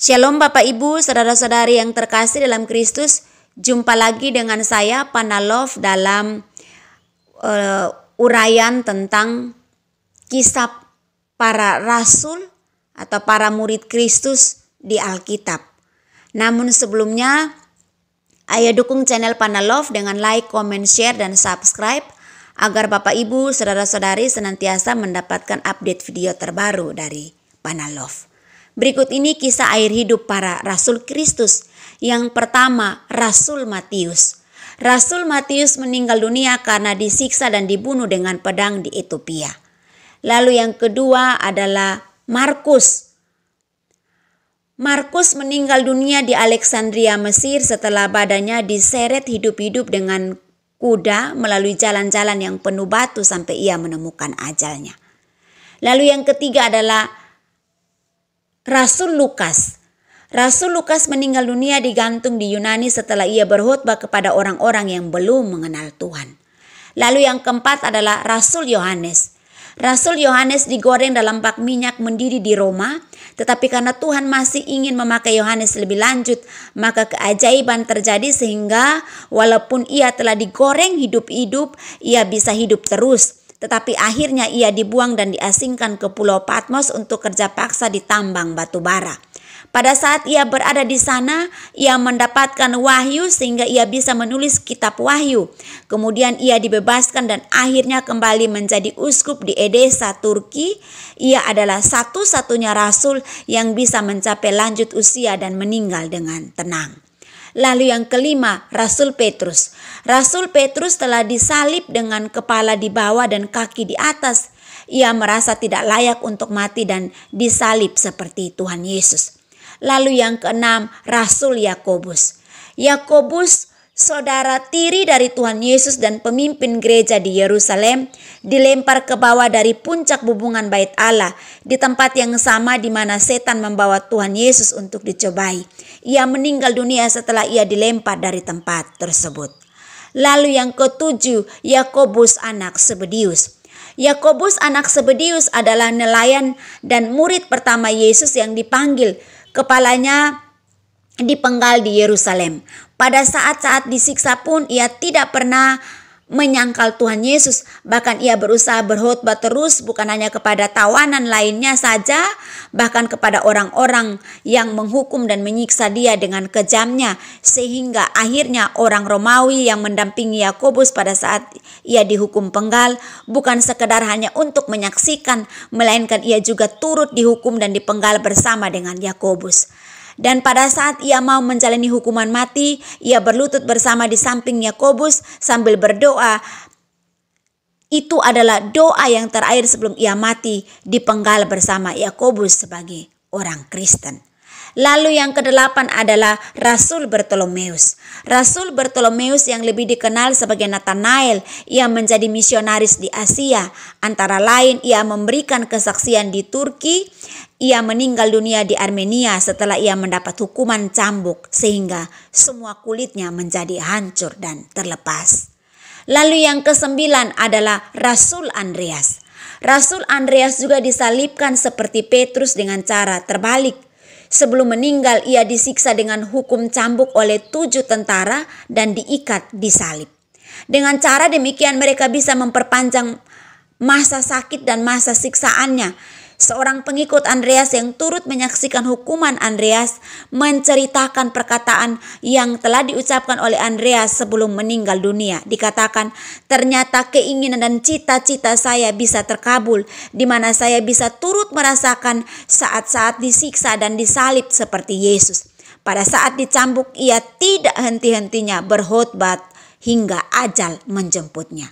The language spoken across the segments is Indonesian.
Shalom Bapak Ibu, saudara-saudari yang terkasih dalam Kristus. Jumpa lagi dengan saya Panalov dalam uraian tentang kisah para rasul atau para murid Kristus di Alkitab. Namun sebelumnya, ayo dukung channel Panalov dengan like, comment, share, dan subscribe agar Bapak Ibu, saudara-saudari senantiasa mendapatkan update video terbaru dari Panalov. Berikut ini kisah akhir hidup para Rasul Kristus. Yang pertama, Rasul Matius. Rasul Matius meninggal dunia karena disiksa dan dibunuh dengan pedang di Ethiopia. Lalu yang kedua adalah Markus. Markus meninggal dunia di Alexandria, Mesir setelah badannya diseret hidup-hidup dengan kuda melalui jalan-jalan yang penuh batu sampai ia menemukan ajalnya. Lalu yang ketiga adalah Rasul Lukas. Rasul Lukas meninggal dunia digantung di Yunani setelah ia berkhotbah kepada orang-orang yang belum mengenal Tuhan. Lalu yang keempat adalah Rasul Yohanes. Rasul Yohanes digoreng dalam bak minyak mendidih di Roma, tetapi karena Tuhan masih ingin memakai Yohanes lebih lanjut, maka keajaiban terjadi sehingga walaupun ia telah digoreng hidup-hidup, ia bisa hidup terus. Tetapi akhirnya ia dibuang dan diasingkan ke Pulau Patmos untuk kerja paksa di tambang batu bara. Pada saat ia berada di sana, ia mendapatkan wahyu sehingga ia bisa menulis kitab wahyu. Kemudian ia dibebaskan dan akhirnya kembali menjadi uskup di Edesa, Turki. Ia adalah satu-satunya rasul yang bisa mencapai lanjut usia dan meninggal dengan tenang. Lalu yang kelima, Rasul Petrus. Rasul Petrus telah disalib dengan kepala di bawah dan kaki di atas. Ia merasa tidak layak untuk mati dan disalib seperti Tuhan Yesus. Lalu yang keenam, Rasul Yakobus. Yakobus, saudara tiri dari Tuhan Yesus dan pemimpin gereja di Yerusalem, dilempar ke bawah dari puncak bubungan bait Allah, di tempat yang sama di mana setan membawa Tuhan Yesus untuk dicobai. Ia meninggal dunia setelah ia dilempar dari tempat tersebut. Lalu yang ketujuh, Yakobus anak Zebedius. Yakobus anak Zebedius adalah nelayan dan murid pertama Yesus yang dipanggil. Kepalanya dipenggal di Yerusalem. Pada saat-saat disiksa pun ia tidak pernah menyangkal Tuhan Yesus. Bahkan ia berusaha berkhotbah terus, bukan hanya kepada tawanan lainnya saja, bahkan kepada orang-orang yang menghukum dan menyiksa dia dengan kejamnya. Sehingga akhirnya orang Romawi yang mendampingi Yakobus pada saat ia dihukum penggal, bukan sekedar hanya untuk menyaksikan, melainkan ia juga turut dihukum dan dipenggal bersama dengan Yakobus. Dan pada saat ia mau menjalani hukuman mati, ia berlutut bersama di samping Yakobus sambil berdoa. Itu adalah doa yang terakhir sebelum ia mati, dipenggal bersama Yakobus sebagai orang Kristen. Lalu yang kedelapan adalah Rasul Bartolomeus. Rasul Bartolomeus yang lebih dikenal sebagai Nathanael, ia menjadi misionaris di Asia. Antara lain ia memberikan kesaksian di Turki. Ia meninggal dunia di Armenia setelah ia mendapat hukuman cambuk sehingga semua kulitnya menjadi hancur dan terlepas. Lalu yang kesembilan adalah Rasul Andreas. Rasul Andreas juga disalibkan seperti Petrus dengan cara terbalik. Sebelum meninggal ia disiksa dengan hukum cambuk oleh 7 tentara dan diikat di salib. Dengan cara demikian mereka bisa memperpanjang masa sakit dan masa siksaannya. Seorang pengikut Andreas yang turut menyaksikan hukuman Andreas menceritakan perkataan yang telah diucapkan oleh Andreas sebelum meninggal dunia. Dikatakan, ternyata keinginan dan cita-cita saya bisa terkabul, di mana saya bisa turut merasakan saat-saat disiksa dan disalib seperti Yesus. Pada saat dicambuk ia tidak henti-hentinya berkhotbah hingga ajal menjemputnya.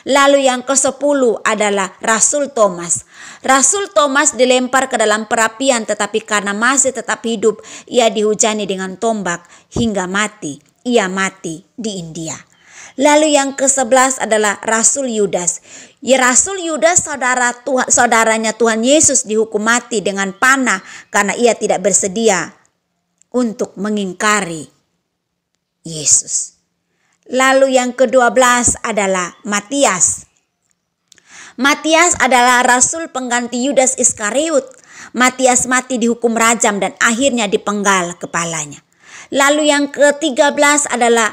Lalu yang ke-10 adalah Rasul Thomas. Rasul Thomas dilempar ke dalam perapian, tetapi karena masih tetap hidup, ia dihujani dengan tombak hingga mati. Ia mati di India. Lalu yang ke-11 adalah Rasul Yudas. Ya, Rasul Yudas saudaranya Tuhan Yesus dihukum mati dengan panah karena ia tidak bersedia untuk mengingkari Yesus. Lalu yang ke-12 adalah Matias. Matias adalah rasul pengganti Yudas Iskariot. Matias mati dihukum rajam dan akhirnya dipenggal kepalanya. Lalu yang ke-13 adalah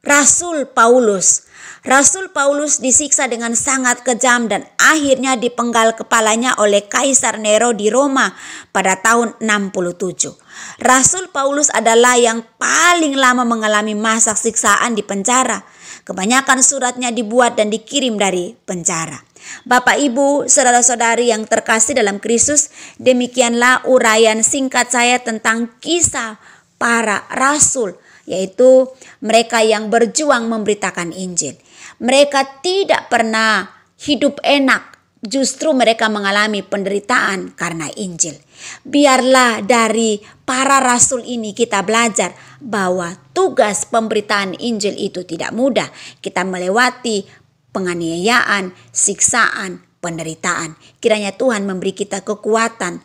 Rasul Paulus. Rasul Paulus disiksa dengan sangat kejam dan akhirnya dipenggal kepalanya oleh Kaisar Nero di Roma pada tahun 67. Rasul Paulus adalah yang paling lama mengalami masa siksaan di penjara. Kebanyakan suratnya dibuat dan dikirim dari penjara. Bapak, Ibu, saudara-saudari yang terkasih dalam Kristus, demikianlah uraian singkat saya tentang kisah para rasul, yaitu mereka yang berjuang memberitakan Injil. Mereka tidak pernah hidup enak, justru mereka mengalami penderitaan karena Injil. Biarlah dari para rasul ini kita belajar bahwa tugas pemberitaan Injil itu tidak mudah. Kita melewati penganiayaan, siksaan, penderitaan. Kiranya Tuhan memberi kita kekuatan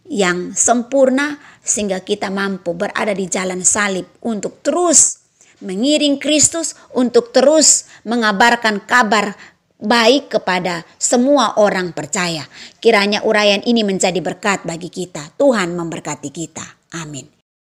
yang sempurna sehingga kita mampu berada di jalan salib untuk terus mengiring Kristus, untuk terus mengabarkan kabar baik kepada semua orang percaya. Kiranya uraian ini menjadi berkat bagi kita. Tuhan memberkati kita. Amin.